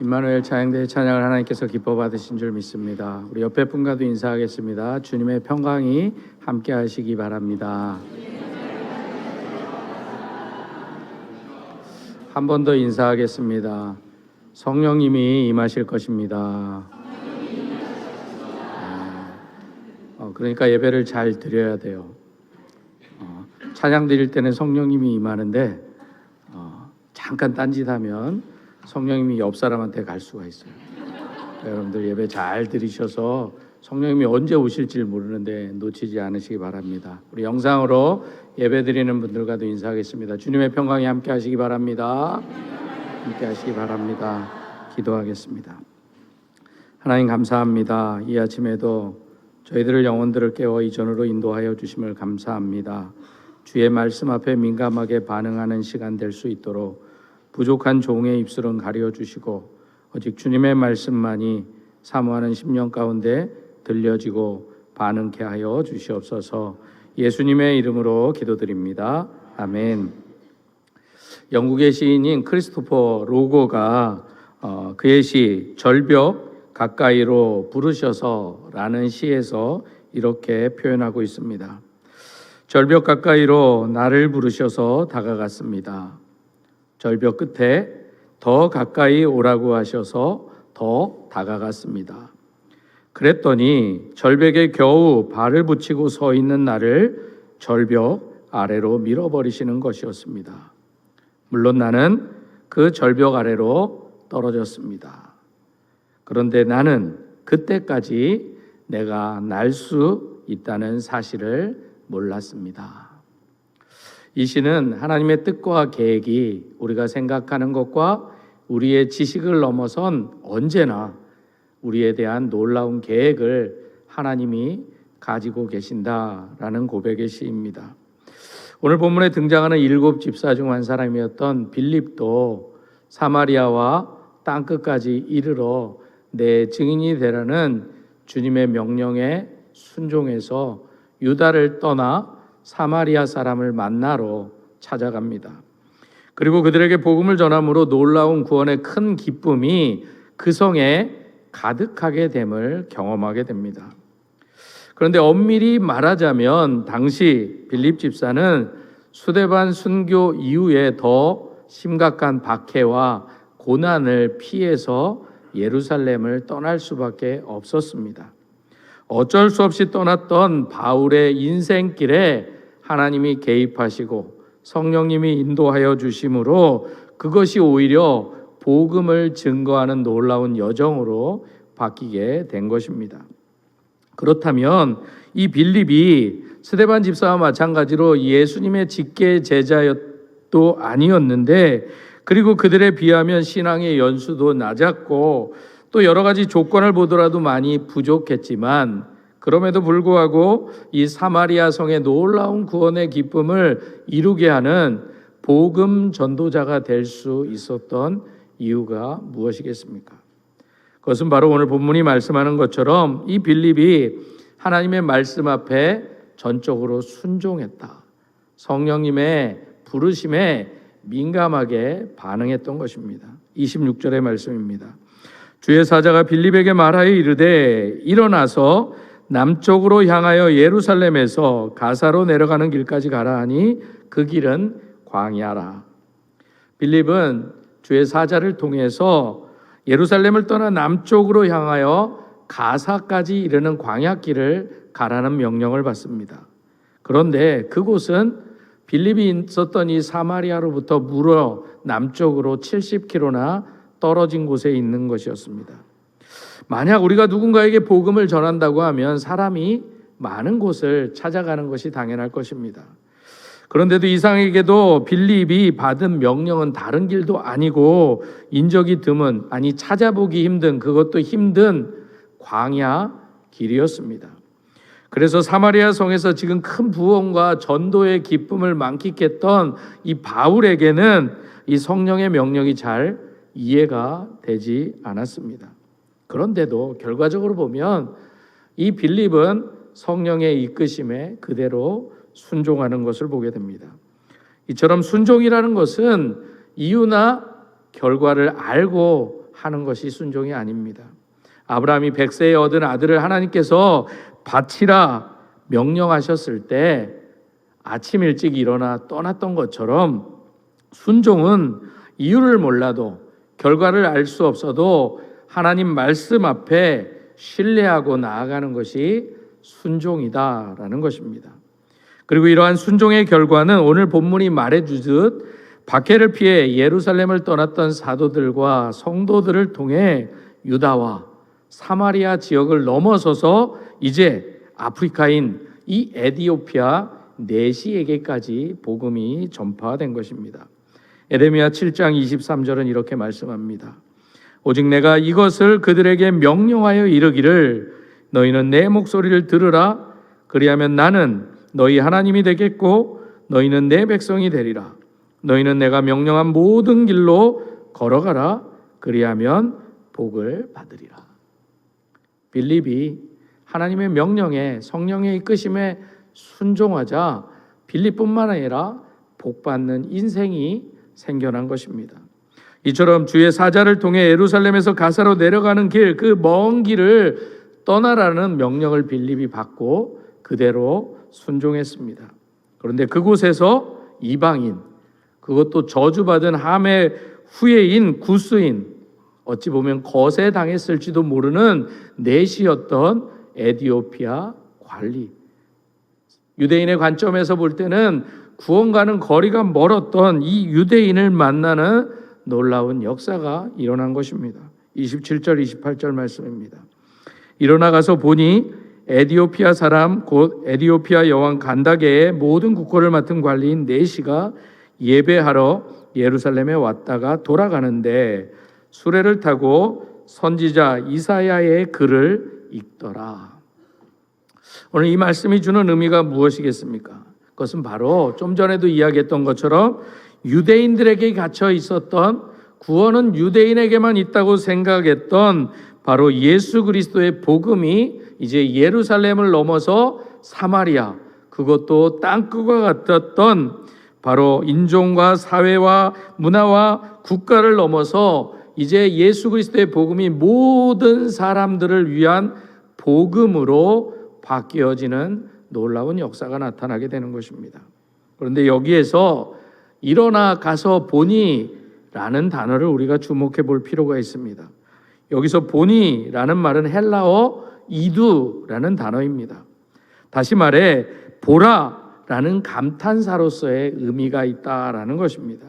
임마누엘 찬양대의 찬양을 하나님께서 기뻐 받으신 줄 믿습니다. 우리 옆에 분과도 인사하겠습니다. 주님의 평강이 함께 하시기 바랍니다. 한 번 더 인사하겠습니다. 성령님이 임하실 것입니다. 그러니까 예배를 잘 드려야 돼요. 찬양 드릴 때는 성령님이 임하는데 잠깐 딴짓하면 성령님이 옆 사람한테 갈 수가 있어요. 여러분들 예배 잘 드리셔서 성령님이 언제 오실지 모르는데 놓치지 않으시기 바랍니다. 우리 영상으로 예배 드리는 분들과도 인사하겠습니다. 주님의 평강이 함께 하시기 바랍니다. 함께 하시기 바랍니다. 기도하겠습니다. 하나님 감사합니다. 이 아침에도 저희들을 영혼들을 깨워 이전으로 인도하여 주심을 감사합니다. 주의 말씀 앞에 민감하게 반응하는 시간 될 수 있도록 부족한 종의 입술은 가려주시고 오직 주님의 말씀만이 사모하는 심령 가운데 들려지고 반응케 하여 주시옵소서. 예수님의 이름으로 기도드립니다. 아멘. 영국의 시인인 크리스토퍼 로고가 그의 시 절벽 가까이로 부르셔서 라는 시에서 이렇게 표현하고 있습니다. 절벽 가까이로 나를 부르셔서 다가갔습니다. 절벽 끝에 더 가까이 오라고 하셔서 더 다가갔습니다. 그랬더니 절벽에 겨우 발을 붙이고 서 있는 나를 절벽 아래로 밀어버리시는 것이었습니다. 물론 나는 그 절벽 아래로 떨어졌습니다. 그런데 나는 그때까지 내가 날 수 있다는 사실을 몰랐습니다. 이 시는 하나님의 뜻과 계획이 우리가 생각하는 것과 우리의 지식을 넘어선 언제나 우리에 대한 놀라운 계획을 하나님이 가지고 계신다라는 고백의 시입니다. 오늘 본문에 등장하는 7 집사 중 한 사람이었던 빌립도 사마리아와 땅끝까지 이르러 내 증인이 되라는 주님의 명령에 순종해서 유다를 떠나 사마리아 사람을 만나러 찾아갑니다. 그리고 그들에게 복음을 전함으로 놀라운 구원의 큰 기쁨이 그 성에 가득하게 됨을 경험하게 됩니다. 그런데 엄밀히 말하자면 당시 빌립 집사는 수데반 순교 이후에 더 심각한 박해와 고난을 피해서 예루살렘을 떠날 수밖에 없었습니다. 어쩔 수 없이 떠났던 바울의 인생길에 하나님이 개입하시고 성령님이 인도하여 주심으로 그것이 오히려 복음을 증거하는 놀라운 여정으로 바뀌게 된 것입니다. 그렇다면 이 빌립이 스데반 집사와 마찬가지로 예수님의 직계 제자도 아니었는데, 그리고 그들에 비하면 신앙의 연수도 낮았고 또 여러 가지 조건을 보더라도 많이 부족했지만, 그럼에도 불구하고 이 사마리아 성의 놀라운 구원의 기쁨을 이루게 하는 복음 전도자가 될 수 있었던 이유가 무엇이겠습니까? 그것은 바로 오늘 본문이 말씀하는 것처럼 이 빌립이 하나님의 말씀 앞에 전적으로 순종했다. 성령님의 부르심에 민감하게 반응했던 것입니다. 26절의 말씀입니다. 주의 사자가 빌립에게 말하여 이르되 일어나서 남쪽으로 향하여 예루살렘에서 가사로 내려가는 길까지 가라 하니 그 길은 광야라. 빌립은 주의 사자를 통해서 예루살렘을 떠나 남쪽으로 향하여 가사까지 이르는 광야길을 가라는 명령을 받습니다. 그런데 그곳은 빌립이 있었던 이 사마리아로부터 무려 남쪽으로 70km나 떨어진 곳에 있는 것이었습니다. 만약 우리가 누군가에게 복음을 전한다고 하면 사람이 많은 곳을 찾아가는 것이 당연할 것입니다. 그런데도 이상하게도 빌립이 받은 명령은 다른 길도 아니고 인적이 드문, 아니 찾아보기 힘든, 그것도 힘든 광야 길이었습니다. 그래서 사마리아 성에서 지금 큰 부흥과 전도의 기쁨을 만끽했던 이 바울에게는 이 성령의 명령이 잘 이해가 되지 않았습니다. 그런데도 결과적으로 보면 이 빌립은 성령의 이끄심에 그대로 순종하는 것을 보게 됩니다. 이처럼 순종이라는 것은 이유나 결과를 알고 하는 것이 순종이 아닙니다. 아브라함이 100세에 얻은 아들을 하나님께서 바치라 명령하셨을 때 아침 일찍 일어나 떠났던 것처럼 순종은 이유를 몰라도 결과를 알 수 없어도 하나님 말씀 앞에 신뢰하고 나아가는 것이 순종이다라는 것입니다. 그리고 이러한 순종의 결과는 오늘 본문이 말해주듯 박해를 피해 예루살렘을 떠났던 사도들과 성도들을 통해 유다와 사마리아 지역을 넘어서서 이제 아프리카인 이 에디오피아 내시에게까지 복음이 전파된 것입니다. 에레미야 7장 23절은 이렇게 말씀합니다. 오직 내가 이것을 그들에게 명령하여 이르기를 너희는 내 목소리를 들으라. 그리하면 나는 너희 하나님이 되겠고 너희는 내 백성이 되리라. 너희는 내가 명령한 모든 길로 걸어가라. 그리하면 복을 받으리라. 빌립이 하나님의 명령에 성령의 이끄심에 순종하자 빌립뿐만 아니라 복받는 인생이 생겨난 것입니다. 이처럼 주의 사자를 통해 예루살렘에서 가사로 내려가는 길, 그 먼 길을 떠나라는 명령을 빌립이 받고 그대로 순종했습니다. 그런데 그곳에서 이방인, 그것도 저주받은 함의 후예인 구스인, 어찌 보면 거세당했을지도 모르는 내시였던 에디오피아 관리, 유대인의 관점에서 볼 때는 구원과는 거리가 멀었던 이 유대인을 만나는 놀라운 역사가 일어난 것입니다. 27절 28절 말씀입니다. 일어나 가서 보니 에디오피아 사람 곧 에디오피아 여왕 간다게의 모든 국고를 맡은 관리인 네시가 예배하러 예루살렘에 왔다가 돌아가는데 수레를 타고 선지자 이사야의 글을 읽더라. 오늘 이 말씀이 주는 의미가 무엇이겠습니까? 그것은 바로 좀 전에도 이야기했던 것처럼 유대인들에게 갇혀 있었던, 구원은 유대인에게만 있다고 생각했던 바로 예수 그리스도의 복음이 이제 예루살렘을 넘어서 사마리아, 그것도 땅끝과 같았던 바로 인종과 사회와 문화와 국가를 넘어서 이제 예수 그리스도의 복음이 모든 사람들을 위한 복음으로 바뀌어지는 놀라운 역사가 나타나게 되는 것입니다. 그런데 여기에서 일어나 가서 보니 라는 단어를 우리가 주목해 볼 필요가 있습니다. 여기서 보니 라는 말은 헬라어 이두라는 단어입니다. 다시 말해 보라 라는 감탄사로서의 의미가 있다라는 것입니다.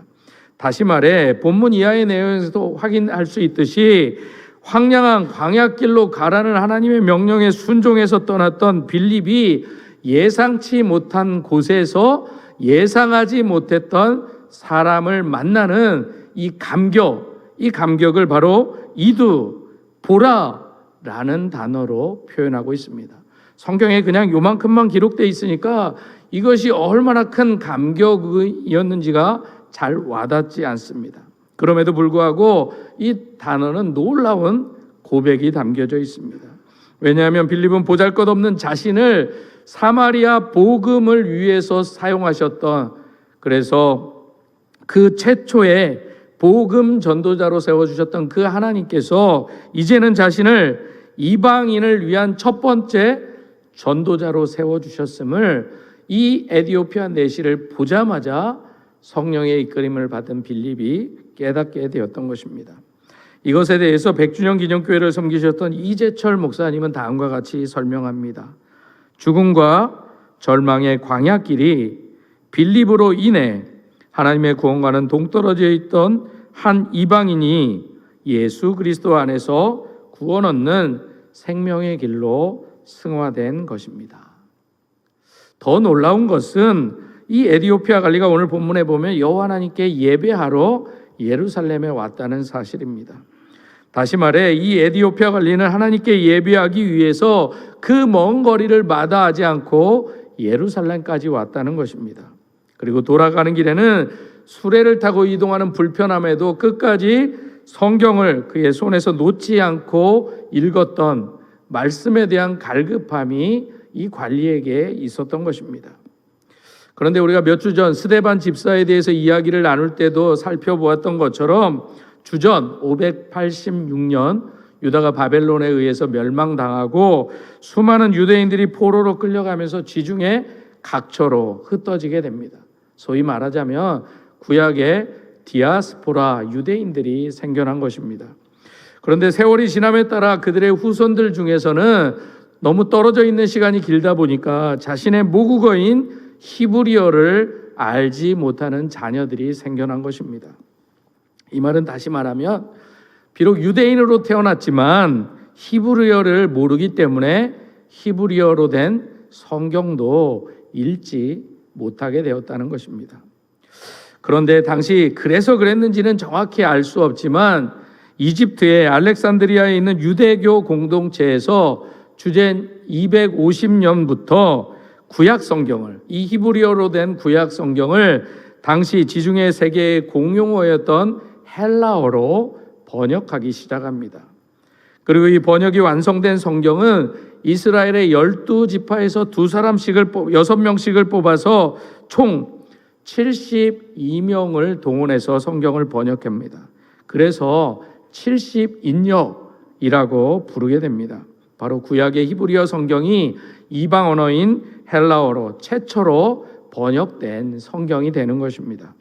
다시 말해 본문 이하의 내용에서도 확인할 수 있듯이 황량한 광야길로 가라는 하나님의 명령에 순종해서 떠났던 빌립이 예상치 못한 곳에서 예상하지 못했던 사람을 만나는 이 감격을 바로 이두, 보라라는 단어로 표현하고 있습니다. 성경에 그냥 요만큼만 기록되어 있으니까 이것이 얼마나 큰 감격이었는지가 잘 와닿지 않습니다. 그럼에도 불구하고 이 단어는 놀라운 고백이 담겨져 있습니다. 왜냐하면 빌립은 보잘것없는 자신을 사마리아 복음을 위해서 사용하셨던, 그래서 그 최초의 복음 전도자로 세워주셨던 그 하나님께서 이제는 자신을 이방인을 위한 첫 번째 전도자로 세워주셨음을 이 에디오피아 내시를 보자마자 성령의 이끌림을 받은 빌립이 깨닫게 되었던 것입니다. 이것에 대해서 100주년 기념교회를 섬기셨던 이재철 목사님은 다음과 같이 설명합니다. 죽음과 절망의 광야길이 빌립으로 인해 하나님의 구원과는 동떨어져 있던 한 이방인이 예수 그리스도 안에서 구원 얻는 생명의 길로 승화된 것입니다. 더 놀라운 것은 이 에디오피아 관리가 오늘 본문에 보면 여호와 하나님께 예배하러 예루살렘에 왔다는 사실입니다. 다시 말해 이 에디오피아 관리는 하나님께 예배하기 위해서 그 먼 거리를 마다하지 않고 예루살렘까지 왔다는 것입니다. 그리고 돌아가는 길에는 수레를 타고 이동하는 불편함에도 끝까지 성경을 그의 손에서 놓지 않고 읽었던 말씀에 대한 갈급함이 이 관리에게 있었던 것입니다. 그런데 우리가 몇 주 전 스데반 집사에 대해서 이야기를 나눌 때도 살펴보았던 것처럼 주전 586년 유다가 바벨론에 의해서 멸망당하고 수많은 유대인들이 포로로 끌려가면서 지중해 각처로 흩어지게 됩니다. 소위 말하자면 구약의 디아스포라 유대인들이 생겨난 것입니다. 그런데 세월이 지남에 따라 그들의 후손들 중에서는 너무 떨어져 있는 시간이 길다 보니까 자신의 모국어인 히브리어를 알지 못하는 자녀들이 생겨난 것입니다. 이 말은 다시 말하면 비록 유대인으로 태어났지만 히브리어를 모르기 때문에 히브리어로 된 성경도 읽지 못하게 되었다는 것입니다. 그런데 당시 그래서 그랬는지는 정확히 알 수 없지만 이집트의 알렉산드리아에 있는 유대교 공동체에서 주전 250년부터 구약 성경을, 이 히브리어로 된 구약 성경을 당시 지중해 세계의 공용어였던 헬라어로 번역하기 시작합니다. 그리고 이 번역이 완성된 성경은 이스라엘의 12지파에서 6명씩을 뽑아서 총 72명을 동원해서 성경을 번역합니다. 그래서 70인역이라고 부르게 됩니다. 바로 구약의 히브리어 성경이 이방 언어인 헬라어로 최초로 번역된 성경이 되는 것입니다.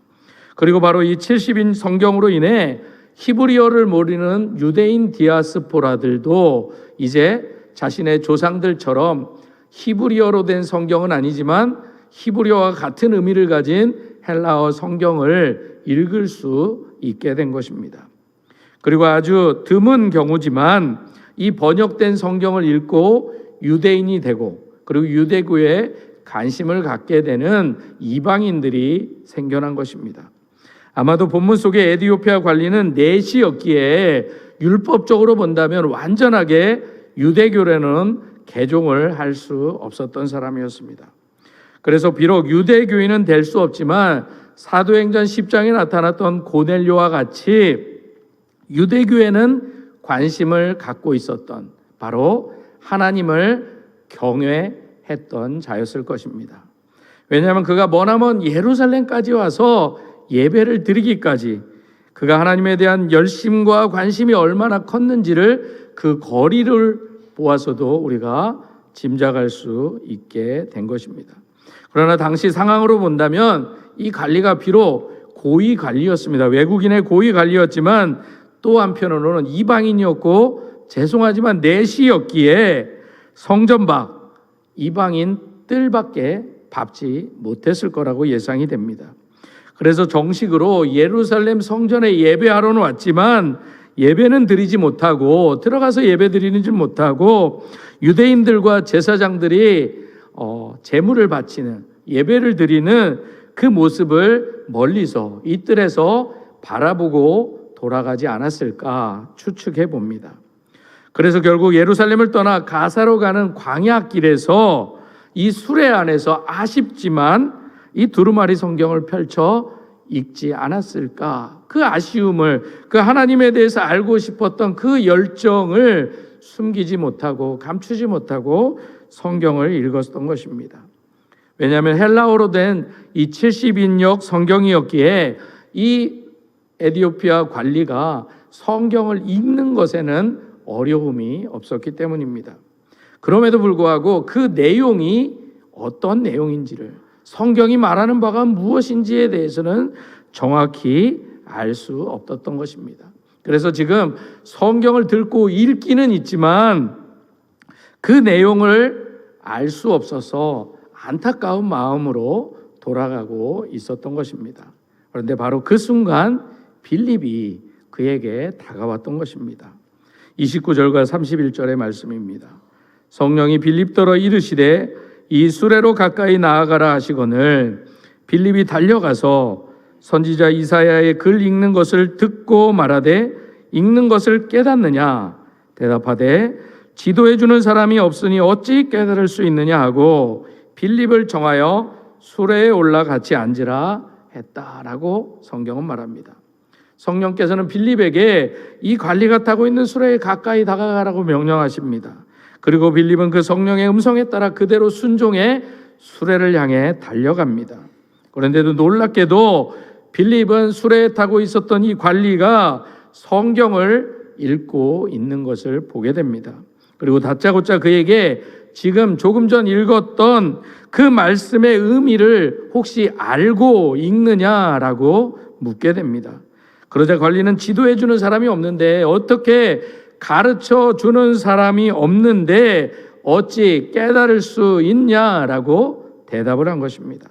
그리고 바로 이 70인 성경으로 인해 히브리어를 모르는 유대인 디아스포라들도 이제 자신의 조상들처럼 히브리어로 된 성경은 아니지만 히브리어와 같은 의미를 가진 헬라어 성경을 읽을 수 있게 된 것입니다. 그리고 아주 드문 경우지만 이 번역된 성경을 읽고 유대인이 되고 그리고 유대교에 관심을 갖게 되는 이방인들이 생겨난 것입니다. 아마도 본문 속의 에디오피아 관리는 넷이었기에 율법적으로 본다면 완전하게 유대교라는 개종을 할 수 없었던 사람이었습니다. 그래서 비록 유대교인은 될 수 없지만 사도행전 10장에 나타났던 고넬료와 같이 유대교에는 관심을 갖고 있었던 바로 하나님을 경외했던 자였을 것입니다. 왜냐하면 그가 머나먼 예루살렘까지 와서 예배를 드리기까지 그가 하나님에 대한 열심과 관심이 얼마나 컸는지를 그 거리를 보아서도 우리가 짐작할 수 있게 된 것입니다. 그러나 당시 상황으로 본다면 이 관리가 비록 고위 관리였습니다. 외국인의 고위 관리였지만 또 한편으로는 이방인이었고 죄송하지만 내시였기에 성전 밖 이방인 뜰밖에 밟지 못했을 거라고 예상이 됩니다. 그래서 정식으로 예루살렘 성전에 예배하러는 왔지만 예배는 드리지 못하고 들어가서 예배 드리지 못하고 유대인들과 제사장들이 제물을 바치는 예배를 드리는 그 모습을 멀리서 이 뜰에서 바라보고 돌아가지 않았을까 추측해 봅니다. 그래서 결국 예루살렘을 떠나 가사로 가는 광야길에서 이 수레 안에서 아쉽지만 이 두루마리 성경을 펼쳐 읽지 않았을까? 그 아쉬움을, 그 하나님에 대해서 알고 싶었던 그 열정을 숨기지 못하고 감추지 못하고 성경을 읽었던 것입니다. 왜냐하면 헬라어로 된 이 70인역 성경이었기에 이 에디오피아 관리가 성경을 읽는 것에는 어려움이 없었기 때문입니다. 그럼에도 불구하고 그 내용이 어떤 내용인지를, 성경이 말하는 바가 무엇인지에 대해서는 정확히 알 수 없었던 것입니다. 그래서 지금 성경을 듣고 읽기는 있지만 그 내용을 알 수 없어서 안타까운 마음으로 돌아가고 있었던 것입니다. 그런데 바로 그 순간 빌립이 그에게 다가왔던 것입니다. 29절과 31절의 말씀입니다. 성령이 빌립더러 이르시되 이 수레로 가까이 나아가라 하시거늘 빌립이 달려가서 선지자 이사야의 글 읽는 것을 듣고 말하되 읽는 것을 깨닫느냐 대답하되 지도해 주는 사람이 없으니 어찌 깨달을 수 있느냐 하고 빌립을 정하여 수레에 올라 같이 앉으라 했다라고 성경은 말합니다. 성령께서는 빌립에게 이 관리가 타고 있는 수레에 가까이 다가가라고 명령하십니다. 그리고 빌립은 그 성령의 음성에 따라 그대로 순종해 수레를 향해 달려갑니다. 그런데도 놀랍게도 빌립은 수레에 타고 있었던 이 관리가 성경을 읽고 있는 것을 보게 됩니다. 그리고 다짜고짜 그에게 지금 조금 전 읽었던 그 말씀의 의미를 혹시 알고 읽느냐라고 묻게 됩니다. 그러자 관리는 지도해 주는 사람이 없는데, 어떻게 가르쳐 주는 사람이 없는데 어찌 깨달을 수 있냐라고 대답을 한 것입니다.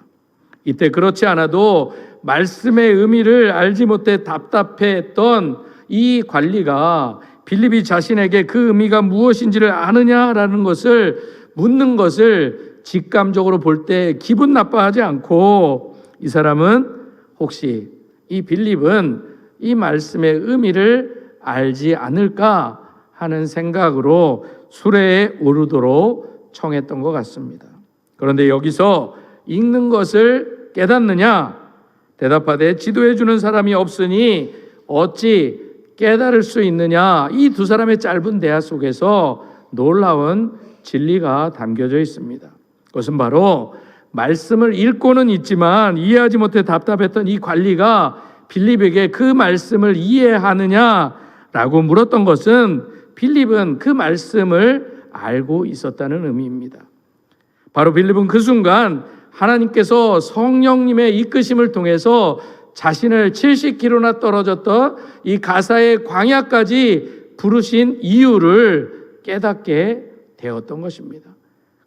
이때 그렇지 않아도 말씀의 의미를 알지 못해 답답해했던 이 관리가 빌립이 자신에게 그 의미가 무엇인지를 아느냐라는 것을 묻는 것을 직감적으로 볼 때 기분 나빠하지 않고, 이 사람은 혹시 이 빌립은 이 말씀의 의미를 알지 않을까 하는 생각으로 수레에 오르도록 청했던 것 같습니다. 그런데 여기서 읽는 것을 깨닫느냐? 대답하되 지도해 주는 사람이 없으니 어찌 깨달을 수 있느냐? 이 두 사람의 짧은 대화 속에서 놀라운 진리가 담겨져 있습니다. 그것은 바로 말씀을 읽고는 있지만 이해하지 못해 답답했던 이 관리가 빌립에게 그 말씀을 이해하느냐라고 물었던 것은, 빌립은 그 말씀을 알고 있었다는 의미입니다. 바로 빌립은 그 순간 하나님께서 성령님의 이끄심을 통해서 자신을 70km나 떨어졌던 이 가사의 광야까지 부르신 이유를 깨닫게 되었던 것입니다.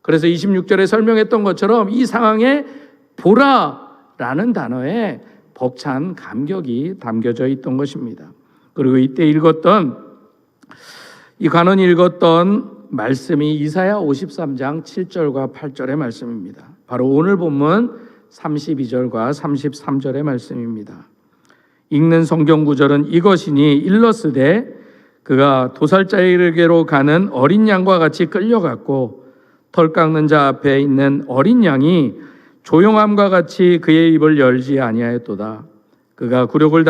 그래서 26절에 설명했던 것처럼 이 상황에 보라라는 단어에 벅찬 감격이 담겨져 있던 것입니다. 그리고 이때 이 관원이 읽었던 말씀이 이사야 53장 7절과 8절의 말씀입니다. 바로 오늘 본문 32절과 33절의 말씀입니다. 읽는 성경 구절은 이것이니 일러스되 그가 도살자에게로 가는 어린 양과 같이 끌려갔고 털 깎는 자 앞에 있는 어린 양이 조용함과 같이 그의 입을 열지 아니하였도다. 그가 굴욕을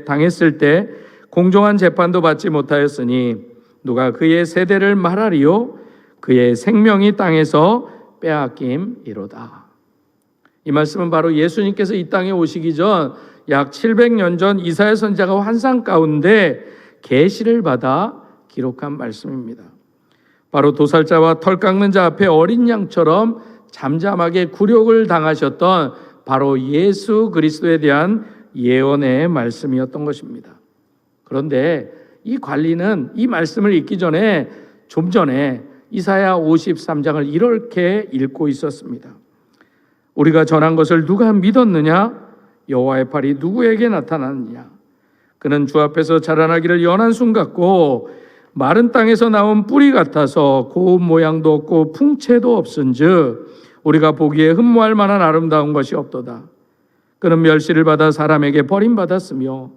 당했을 때 공정한 재판도 받지 못하였으니 누가 그의 세대를 말하리요? 그의 생명이 땅에서 빼앗김이로다. 이 말씀은 바로 예수님께서 이 땅에 오시기 전 약 700년 전 이사야 선지자가 환상 가운데 계시를 받아 기록한 말씀입니다. 바로 도살자와 털 깎는 자 앞에 어린 양처럼 잠잠하게 굴욕을 당하셨던 바로 예수 그리스도에 대한 예언의 말씀이었던 것입니다. 그런데 이 관리는 이 말씀을 읽기 전에 좀 전에 이사야 53장을 이렇게 읽고 있었습니다. 우리가 전한 것을 누가 믿었느냐? 여호와의 팔이 누구에게 나타났느냐? 그는 주 앞에서 자라나기를 연한 순 같고 마른 땅에서 나온 뿌리 같아서 고운 모양도 없고 풍채도 없은즉 우리가 보기에 흠모할 만한 아름다운 것이 없도다. 그는 멸시를 받아 사람에게 버림받았으며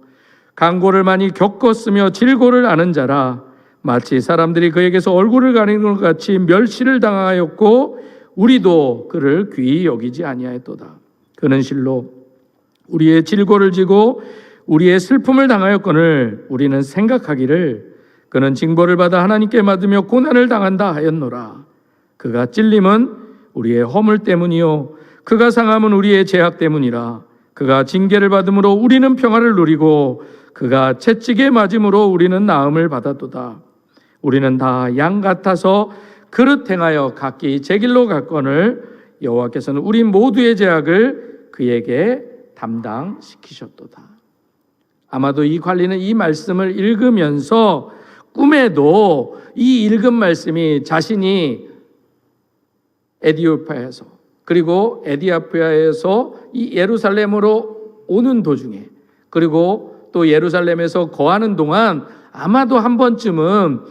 강고를 많이 겪었으며 질고를 아는 자라. 마치 사람들이 그에게서 얼굴을 가리는 것 같이 멸시를 당하였고 우리도 그를 귀히 여기지 아니하였도다. 그는 실로 우리의 질고를 지고 우리의 슬픔을 당하였거늘 우리는 생각하기를 그는 징벌을 받아 하나님께 맞으며 고난을 당한다 하였노라. 그가 찔림은 우리의 허물 때문이요 그가 상함은 우리의 죄악 때문이라. 그가 징계를 받음으로 우리는 평화를 누리고 그가 채찍에 맞음으로 우리는 나음을 받았도다. 우리는 다 양 같아서 그릇 행하여 각기 제 길로 갔거늘 여호와께서는 우리 모두의 죄악을 그에게 담당시키셨도다. 아마도 이 관리는 이 말씀을 읽으면서 꿈에도 이 읽은 말씀이 자신이 에디오피아에서 그리고 에디오피아에서 이 예루살렘으로 오는 도중에 그리고 또 예루살렘에서 거하는 동안 아마도 한 번쯤은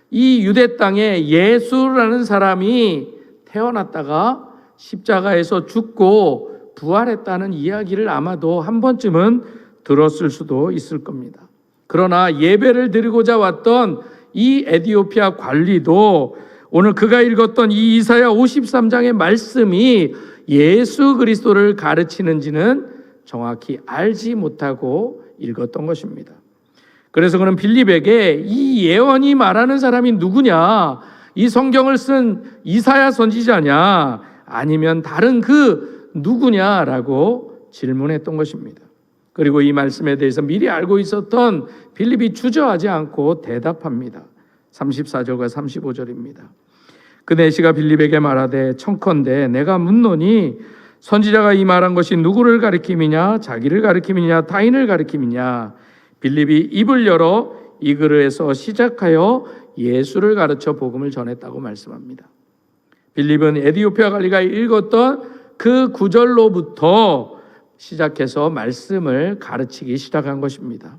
이 유대 땅에 예수라는 사람이 태어났다가 십자가에서 죽고 부활했다는 이야기를 아마도 한 번쯤은 들었을 수도 있을 겁니다. 그러나 예배를 드리고자 왔던 이 에디오피아 관리도 오늘 그가 읽었던 이 이사야 53장의 말씀이 예수 그리스도를 가르치는지는 정확히 알지 못하고 읽었던 것입니다. 그래서 그는 빌립에게 이 예언이 말하는 사람이 누구냐? 이 성경을 쓴 이사야 선지자냐? 아니면 다른 그 누구냐라고 질문했던 것입니다. 그리고 이 말씀에 대해서 미리 알고 있었던 빌립이 주저하지 않고 대답합니다. 34절과 35절입니다. 그 내시가 빌립에게 말하되 청컨대 내가 묻노니 선지자가 이 말한 것이 누구를 가리킴이냐 자기를 가리킴이냐 타인을 가리킴이냐. 빌립이 입을 열어 이 글에서 시작하여 예수를 가르쳐 복음을 전했다고 말씀합니다. 빌립은 에디오피아 관리가 읽었던 그 구절로부터 시작해서 말씀을 가르치기 시작한 것입니다.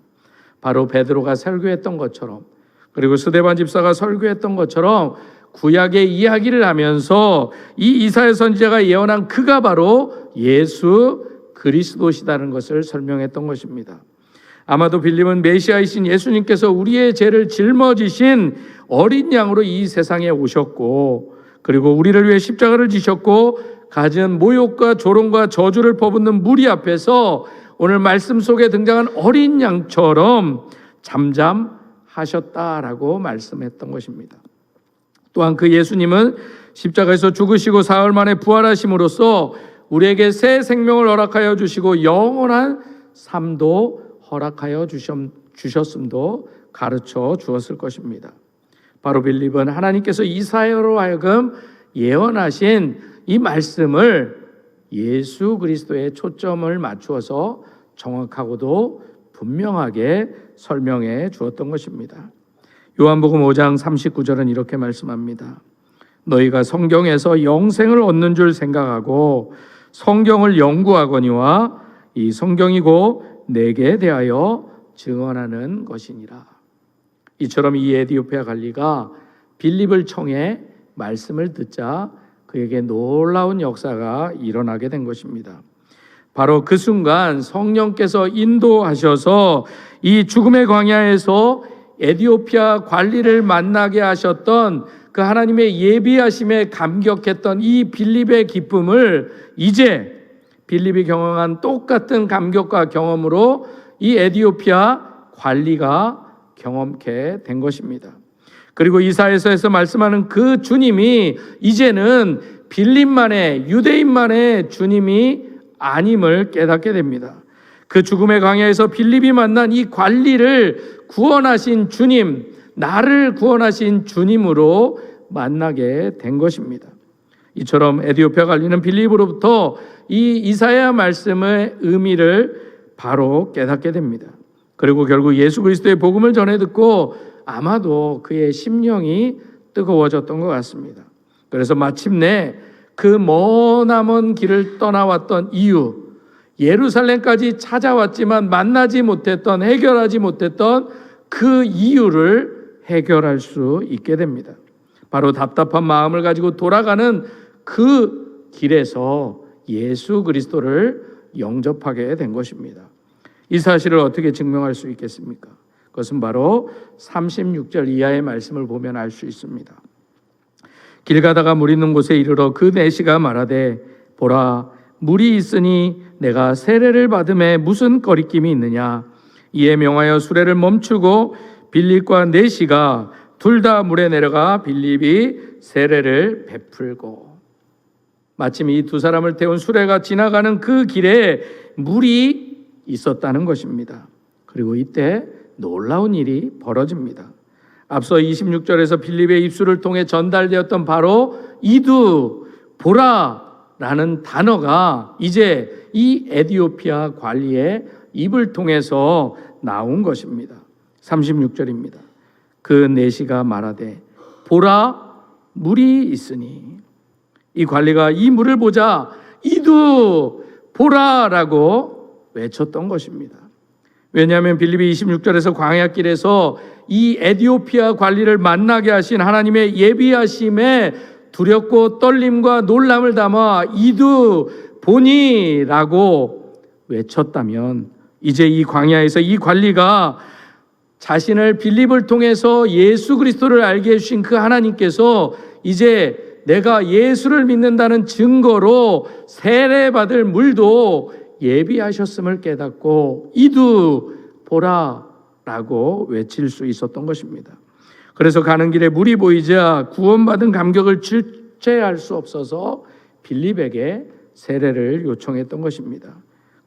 바로 베드로가 설교했던 것처럼, 그리고 스데반 집사가 설교했던 것처럼 구약의 이야기를 하면서 이 이사야 선지자가 예언한 그가 바로 예수 그리스도시다는 것을 설명했던 것입니다. 아마도 빌립은 메시아이신 예수님께서 우리의 죄를 짊어지신 어린 양으로 이 세상에 오셨고, 그리고 우리를 위해 십자가를 지셨고 갖은 모욕과 조롱과 저주를 퍼붓는 무리 앞에서 오늘 말씀 속에 등장한 어린 양처럼 잠잠하셨다라고 말씀했던 것입니다. 또한 그 예수님은 십자가에서 죽으시고 사흘 만에 부활하심으로써 우리에게 새 생명을 허락하여 주시고 영원한 삶도 허락하여 주셨음도 가르쳐 주었을 것입니다. 바로 빌립은 하나님께서 이사야로 하여금 예언하신 이 말씀을 예수 그리스도에 초점을 맞추어서 정확하고도 분명하게 설명해 주었던 것입니다. 요한복음 5장 39절은 이렇게 말씀합니다. 너희가 성경에서 영생을 얻는 줄 생각하고 성경을 연구하거니와 이 성경이고 내게 대하여 증언하는 것이니라. 이처럼 이 에디오피아 관리가 빌립을 청해 말씀을 듣자 그에게 놀라운 역사가 일어나게 된 것입니다. 바로 그 순간 성령께서 인도하셔서 이 죽음의 광야에서 에디오피아 관리를 만나게 하셨던 그 하나님의 예비하심에 감격했던 이 빌립의 기쁨을 이제 빌립이 경험한 똑같은 감격과 경험으로 이 에디오피아 관리가 경험케 된 것입니다. 그리고 이사야서에서 말씀하는 그 주님이 이제는 빌립만의, 유대인만의 주님이 아님을 깨닫게 됩니다. 그 죽음의 광야에서 빌립이 만난 이 관리를 구원하신 주님, 나를 구원하신 주님으로 만나게 된 것입니다. 이처럼 에디오피아 관리는 빌립으로부터 이 이사야 말씀의 의미를 바로 깨닫게 됩니다. 그리고 결국 예수 그리스도의 복음을 전해 듣고 아마도 그의 심령이 뜨거워졌던 것 같습니다. 그래서 마침내 그 머나먼 길을 떠나왔던 이유, 예루살렘까지 찾아왔지만 만나지 못했던, 해결하지 못했던 그 이유를 해결할 수 있게 됩니다. 바로 답답한 마음을 가지고 돌아가는 그 길에서 예수 그리스도를 영접하게 된 것입니다. 이 사실을 어떻게 증명할 수 있겠습니까? 그것은 바로 36절 이하의 말씀을 보면 알 수 있습니다. 길 가다가 물 있는 곳에 이르러 그 내시가 말하되 보라 물이 있으니 내가 세례를 받음에 무슨 거리낌이 있느냐. 이에 명하여 수레를 멈추고 빌립과 내시가 둘 다 물에 내려가 빌립이 세례를 베풀고. 마침 이 두 사람을 태운 수레가 지나가는 그 길에 물이 있었다는 것입니다. 그리고 이때 놀라운 일이 벌어집니다. 앞서 26절에서 빌립의 입술을 통해 전달되었던 바로 이두, 보라라는 단어가 이제 이 에디오피아 관리의 입을 통해서 나온 것입니다. 36절입니다. 그 내시가 말하되 보라 물이 있으니. 이 관리가 이 물을 보자 이두 보라라고 외쳤던 것입니다. 왜냐하면 빌립이 26절에서 광야길에서 이 에디오피아 관리를 만나게 하신 하나님의 예비하심에 두렵고 떨림과 놀람을 담아 이두 보니라고 외쳤다면 이제 이 광야에서 이 관리가 자신을 빌립을 통해서 예수 그리스도를 알게 해주신 그 하나님께서 이제 내가 예수를 믿는다는 증거로 세례받을 물도 예비하셨음을 깨닫고 이두 보라라고 외칠 수 있었던 것입니다. 그래서 가는 길에 물이 보이자 구원받은 감격을 주체할 수 없어서 빌립에게 세례를 요청했던 것입니다.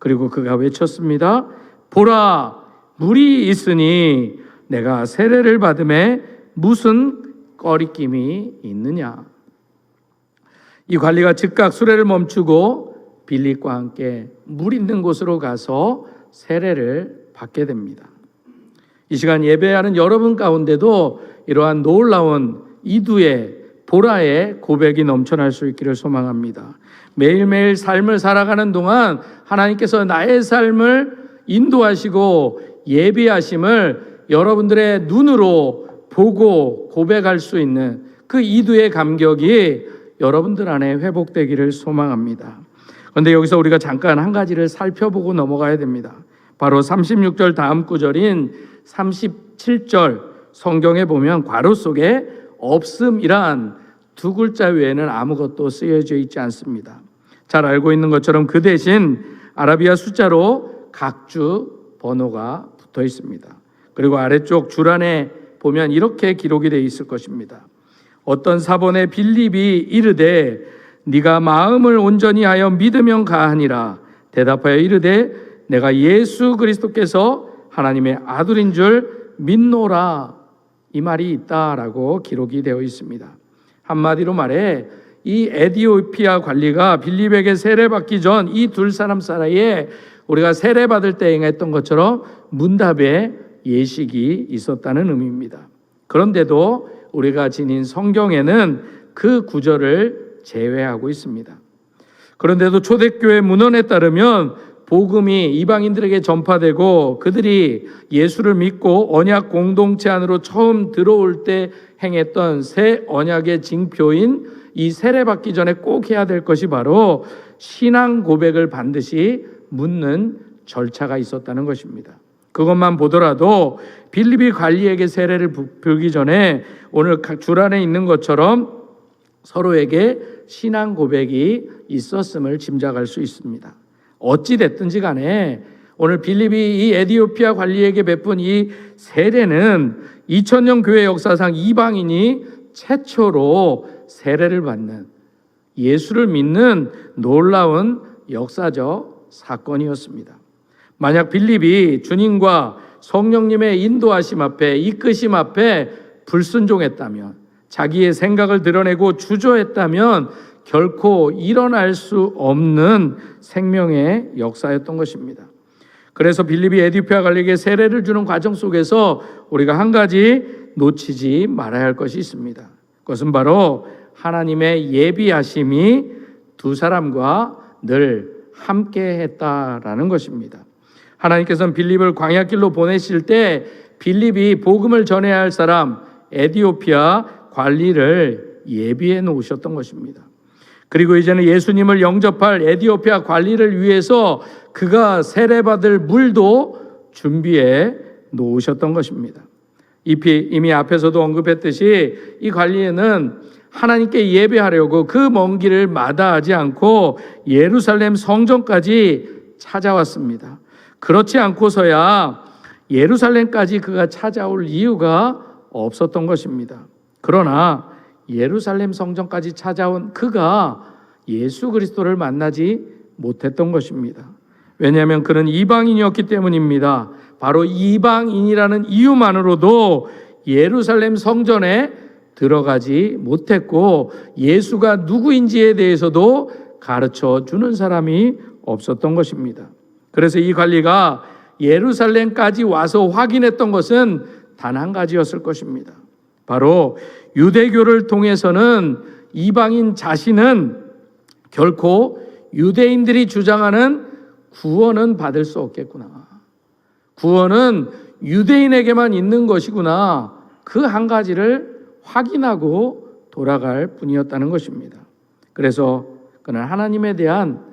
그리고 그가 외쳤습니다. 보라, 물이 있으니 내가 세례를 받음에 무슨 꺼리낌이 있느냐. 이 관리가 즉각 수레를 멈추고 빌립과 함께 물 있는 곳으로 가서 세례를 받게 됩니다. 이 시간 예배하는 여러분 가운데도 이러한 놀라운 이두의 보라의 고백이 넘쳐날 수 있기를 소망합니다. 매일매일 삶을 살아가는 동안 하나님께서 나의 삶을 인도하시고 예비하심을 여러분들의 눈으로 보고 고백할 수 있는 그 이두의 감격이 여러분들 안에 회복되기를 소망합니다. 그런데 여기서 우리가 잠깐 한 가지를 살펴보고 넘어가야 됩니다. 바로 36절 다음 구절인 37절 성경에 보면 괄호 속에 없음이란 두 글자 외에는 아무것도 쓰여져 있지 않습니다. 잘 알고 있는 것처럼 그 대신 아라비아 숫자로 각주 번호가 붙어 있습니다. 그리고 아래쪽 줄안에 보면 이렇게 기록이 되어 있을 것입니다. 어떤 사본의 빌립이 이르되 네가 마음을 온전히 하여 믿으면 가하니라. 대답하여 이르되 내가 예수 그리스도께서 하나님의 아들인 줄 믿노라. 이 말이 있다라고 기록이 되어 있습니다. 한마디로 말해 이 에티오피아 관리가 빌립에게 세례받기 전 이 둘 사람 사이에 우리가 세례받을 때 행했던 것처럼 문답의 예식이 있었다는 의미입니다. 그런데도 우리가 지닌 성경에는 그 구절을 제외하고 있습니다. 그런데도 초대교회 문헌에 따르면 복음이 이방인들에게 전파되고 그들이 예수를 믿고 언약 공동체 안으로 처음 들어올 때 행했던 새 언약의 징표인 이 세례받기 전에 꼭 해야 될 것이 바로 신앙 고백을 반드시 묻는 절차가 있었다는 것입니다. 그것만 보더라도 빌립이 관리에게 세례를 부기 전에 오늘 줄안에 있는 것처럼 서로에게 신앙 고백이 있었음을 짐작할 수 있습니다. 어찌 됐든지 간에 오늘 빌립이 이 에티오피아 관리에게 베푼 이 세례는 2000년 교회 역사상 이방인이 최초로 세례를 받는 예수를 믿는 놀라운 역사적 사건이었습니다. 만약 빌립이 주님과 성령님의 인도하심 앞에 이끄심 앞에 불순종했다면 자기의 생각을 드러내고 주저했다면 결코 일어날 수 없는 생명의 역사였던 것입니다. 그래서 빌립이 에티오피아 관리에게 세례를 주는 과정 속에서 우리가 한 가지 놓치지 말아야 할 것이 있습니다. 그것은 바로 하나님의 예비하심이 두 사람과 늘 함께 했다라는 것입니다. 하나님께서는 빌립을 광야길로 보내실 때 빌립이 복음을 전해야 할 사람 에티오피아 관리를 예비해 놓으셨던 것입니다. 그리고 이제는 예수님을 영접할 에티오피아 관리를 위해서 그가 세례받을 물도 준비해 놓으셨던 것입니다. 이미 앞에서도 언급했듯이 이 관리에는 하나님께 예배하려고 그 먼 길을 마다하지 않고 예루살렘 성전까지 찾아왔습니다. 그렇지 않고서야 예루살렘까지 그가 찾아올 이유가 없었던 것입니다. 그러나 예루살렘 성전까지 찾아온 그가 예수 그리스도를 만나지 못했던 것입니다. 왜냐하면 그는 이방인이었기 때문입니다. 바로 이방인이라는 이유만으로도 예루살렘 성전에 들어가지 못했고 예수가 누구인지에 대해서도 가르쳐 주는 사람이 없었던 것입니다. 그래서 이 관리가 예루살렘까지 와서 확인했던 것은 단 한 가지였을 것입니다. 바로 유대교를 통해서는 이방인 자신은 결코 유대인들이 주장하는 구원은 받을 수 없겠구나. 구원은 유대인에게만 있는 것이구나. 그 한 가지를 확인하고 돌아갈 뿐이었다는 것입니다. 그래서 그는 하나님에 대한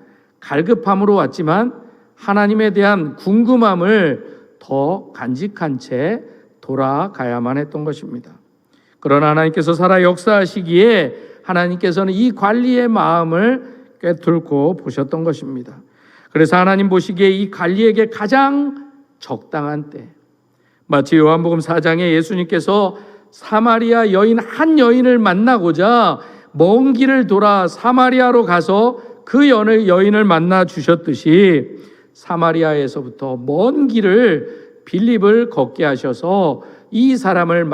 갈급함으로 왔지만 하나님에 대한 궁금함을 더 간직한 채 돌아가야만 했던 것입니다. 그러나 하나님께서 살아 역사하시기에 하나님께서는 이 관리의 마음을 꿰뚫고 보셨던 것입니다. 그래서 하나님 보시기에 이 관리에게 가장 적당한 때, 마치 요한복음 4장에 예수님께서 사마리아 여인 한 여인을 만나고자 먼 길을 돌아 사마리아로 가서 그 여인을 만나 주셨듯이 사마리아에서부터 먼 길을 빌립을 걷게 하셔서 이 사람을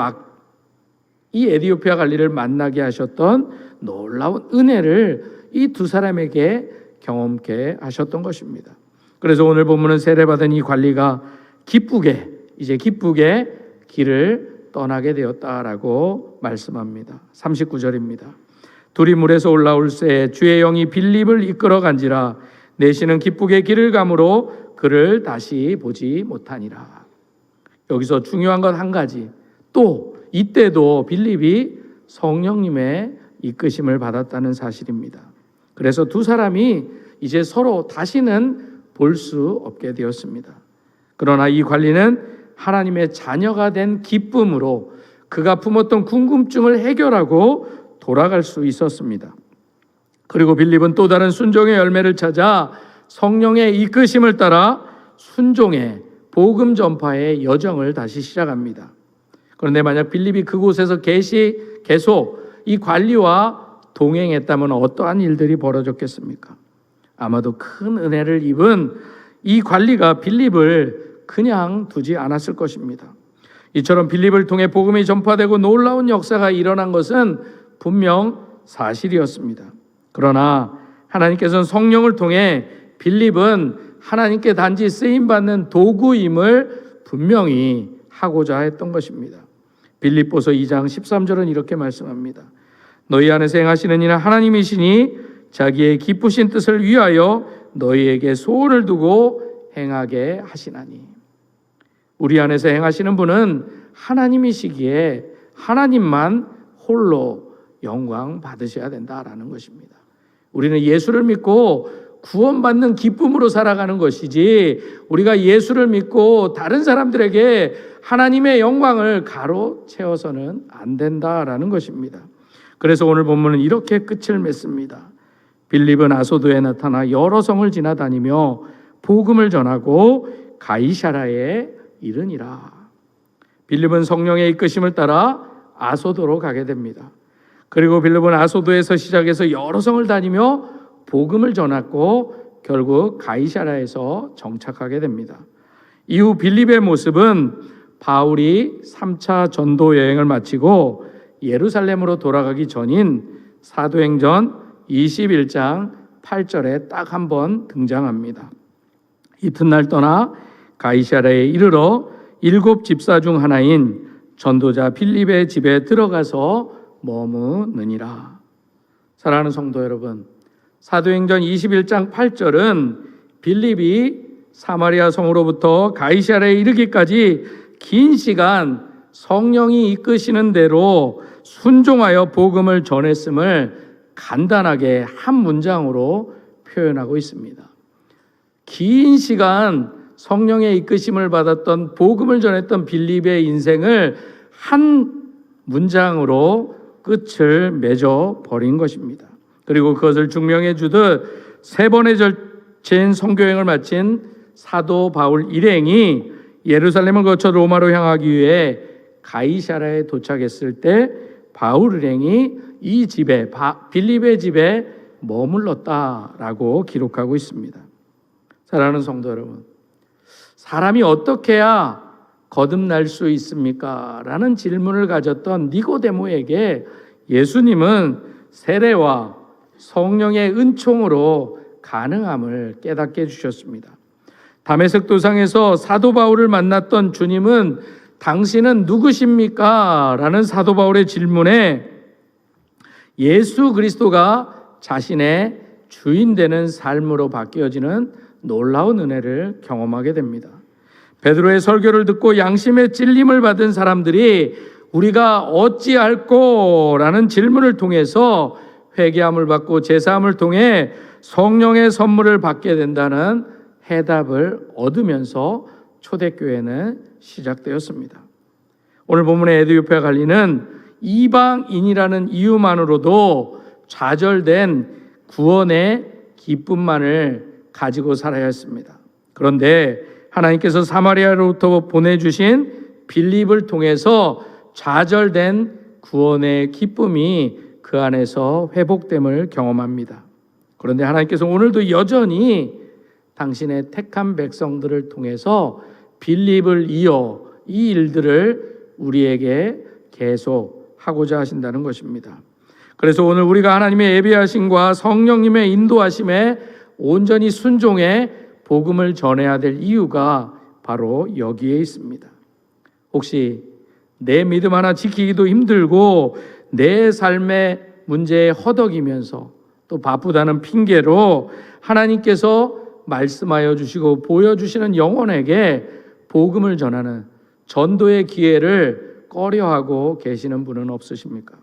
이 에디오피아 관리를 만나게 하셨던 놀라운 은혜를 이 두 사람에게 경험케 하셨던 것입니다. 그래서 오늘 본문은 세례받은 이 관리가 기쁘게 길을 떠나게 되었다라고 말씀합니다. 39절입니다. 둘이 물에서 올라올 새 주의 영이 빌립을 이끌어 간지라 내시는 기쁘게 길을 가므로 그를 다시 보지 못하니라. 여기서 중요한 것 한 가지, 또 이때도 빌립이 성령님의 이끄심을 받았다는 사실입니다. 그래서 두 사람이 이제 서로 다시는 볼 수 없게 되었습니다. 그러나 이 관리는 하나님의 자녀가 된 기쁨으로 그가 품었던 궁금증을 해결하고 돌아갈 수 있었습니다. 그리고 빌립은 또 다른 순종의 열매를 찾아 성령의 이끄심을 따라 순종의 복음 전파의 여정을 다시 시작합니다. 그런데 만약 빌립이 그곳에서 계속 이 관리와 동행했다면 어떠한 일들이 벌어졌겠습니까? 아마도 큰 은혜를 입은 이 관리가 빌립을 그냥 두지 않았을 것입니다. 이처럼 빌립을 통해 복음이 전파되고 놀라운 역사가 일어난 것은 분명 사실이었습니다. 그러나 하나님께서는 성령을 통해 빌립은 하나님께 단지 쓰임받는 도구임을 분명히 하고자 했던 것입니다. 빌립보서 2장 13절은 이렇게 말씀합니다. 너희 안에서 행하시는 이는 하나님이시니 자기의 기쁘신 뜻을 위하여 너희에게 소원을 두고 행하게 하시나니. 우리 안에서 행하시는 분은 하나님이시기에 하나님만 홀로 영광 받으셔야 된다라는 것입니다. 우리는 예수를 믿고 구원받는 기쁨으로 살아가는 것이지 우리가 예수를 믿고 다른 사람들에게 하나님의 영광을 가로채워서는 안 된다라는 것입니다. 그래서 오늘 본문은 이렇게 끝을 맺습니다. 빌립은 아소도에 나타나 여러 성을 지나다니며 복음을 전하고 가이사라에 이르니라. 빌립은 성령의 이끄심을 따라 아소도로 가게 됩니다. 그리고 빌립은 아소도에서 시작해서 여러 성을 다니며 복음을 전했고 결국 가이사라에서 정착하게 됩니다. 이후 빌립의 모습은 바울이 3차 전도 여행을 마치고 예루살렘으로 돌아가기 전인 사도행전 21장 8절에 딱 한 번 등장합니다. 이튿날 떠나 가이사라에 이르러 7 집사 중 하나인 전도자 빌립의 집에 들어가서 머무느니라. 사랑하는 성도 여러분, 사도행전 21장 8절은 빌립이 사마리아 성으로부터 가이사라에 이르기까지 긴 시간 성령이 이끄시는 대로 순종하여 복음을 전했음을 간단하게 한 문장으로 표현하고 있습니다. 긴 시간 성령의 이끄심을 받았던 복음을 전했던 빌립의 인생을 한 문장으로 끝을 맺어 버린 것입니다. 그리고 그것을 증명해 주듯 3번의 절체인 선교여행을 마친 사도 바울 일행이 예루살렘을 거쳐 로마로 향하기 위해 가이사라에 도착했을 때 바울 일행이 이 집에 빌립의 집에 머물렀다라고 기록하고 있습니다. 사랑하는 성도 여러분, 사람이 어떻게 해야 거듭날 수 있습니까? 라는 질문을 가졌던 니고데모에게 예수님은 세례와 성령의 은총으로 가능함을 깨닫게 해주셨습니다. 다메섹 도상에서 사도 바울을 만났던 주님은 당신은 누구십니까? 라는 사도 바울의 질문에 예수 그리스도가 자신의 주인 되는 삶으로 바뀌어지는 놀라운 은혜를 경험하게 됩니다. 베드로의 설교를 듣고 양심의 찔림을 받은 사람들이 우리가 어찌할꼬? 라는 질문을 통해서 회개함을 받고 제사함을 통해 성령의 선물을 받게 된다는 해답을 얻으면서 초대교회는 시작되었습니다. 오늘 본문의 에디오피아 관리는 이방인이라는 이유만으로도 좌절된 구원의 기쁨만을 가지고 살아야 했습니다. 그런데 하나님께서 사마리아로부터 보내주신 빌립을 통해서 좌절된 구원의 기쁨이 그 안에서 회복됨을 경험합니다. 그런데 하나님께서 오늘도 여전히 당신의 택한 백성들을 통해서 빌립을 이어 이 일들을 우리에게 계속 하고자 하신다는 것입니다. 그래서 오늘 우리가 하나님의 예비하심과 성령님의 인도하심에 온전히 순종해 복음을 전해야 될 이유가 바로 여기에 있습니다. 혹시 내 믿음 하나 지키기도 힘들고 내 삶의 문제에 허덕이면서 또 바쁘다는 핑계로 하나님께서 말씀하여 주시고 보여주시는 영혼에게 복음을 전하는 전도의 기회를 꺼려하고 계시는 분은 없으십니까?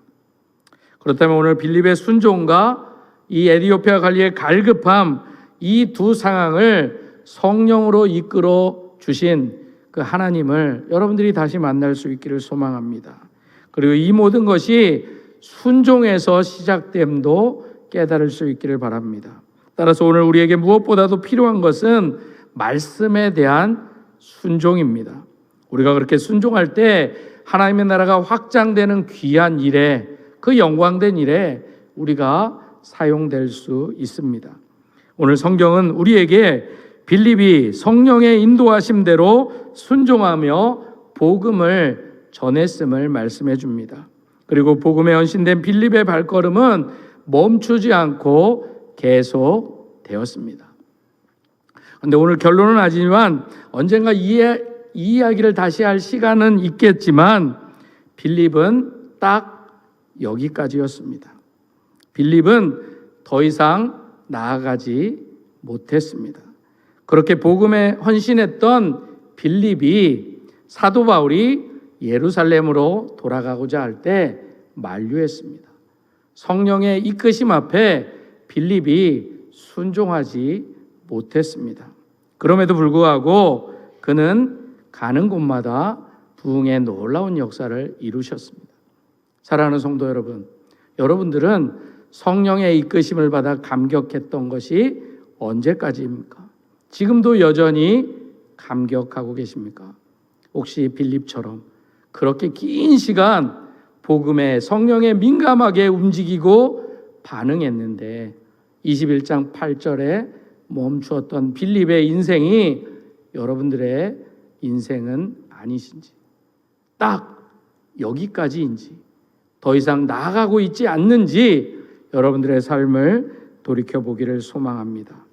그렇다면 오늘 빌립의 순종과 이 에디오피아 관리의 갈급함, 이 두 상황을 성령으로 이끌어 주신 그 하나님을 여러분들이 다시 만날 수 있기를 소망합니다. 그리고 이 모든 것이 순종에서 시작됨도 깨달을 수 있기를 바랍니다. 따라서 오늘 우리에게 무엇보다도 필요한 것은 말씀에 대한 순종입니다. 우리가 그렇게 순종할 때 하나님의 나라가 확장되는 귀한 일에, 그 영광된 일에 우리가 사용될 수 있습니다. 오늘 성경은 우리에게 빌립이 성령의 인도하심대로 순종하며 복음을 전했음을 말씀해 줍니다. 그리고 복음에 헌신된 빌립의 발걸음은 멈추지 않고 계속 되었습니다. 그런데 오늘 결론은 아니지만 언젠가 이 이야기를 다시 할 시간은 있겠지만 빌립은 딱 여기까지였습니다. 빌립은 더 이상 나아가지 못했습니다. 그렇게 복음에 헌신했던 빌립이 사도 바울이 예루살렘으로 돌아가고자 할 때 만류했습니다. 성령의 이끄심 앞에 빌립이 순종하지 못했습니다. 그럼에도 불구하고 그는 가는 곳마다 부흥의 놀라운 역사를 이루셨습니다. 사랑하는 성도 여러분, 여러분들은 성령의 이끄심을 받아 감격했던 것이 언제까지입니까? 지금도 여전히 감격하고 계십니까? 혹시 빌립처럼 그렇게 긴 시간 복음에 성령에 민감하게 움직이고 반응했는데 21장 8절에 멈추었던 빌립의 인생이 여러분들의 인생은 아니신지, 딱 여기까지인지, 더 이상 나아가고 있지 않는지 여러분들의 삶을 돌이켜보기를 소망합니다.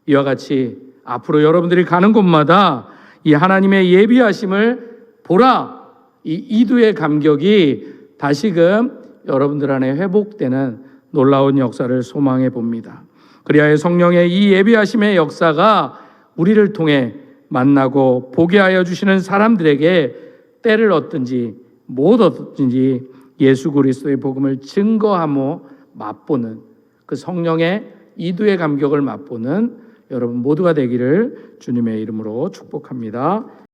이와 같이 앞으로 여러분들이 가는 곳마다 이 하나님의 예비하심을 보라, 이 이두의 감격이 다시금 여러분들 안에 회복되는 놀라운 역사를 소망해 봅니다. 그리하여 성령의 이 예비하심의 역사가 우리를 통해 만나고 보게 하여 주시는 사람들에게 때를 얻든지 못 얻든지 예수 그리스도의 복음을 증거하며 맛보는 그 성령의 이두의 감격을 맛보는 여러분 모두가 되기를 주님의 이름으로 축복합니다.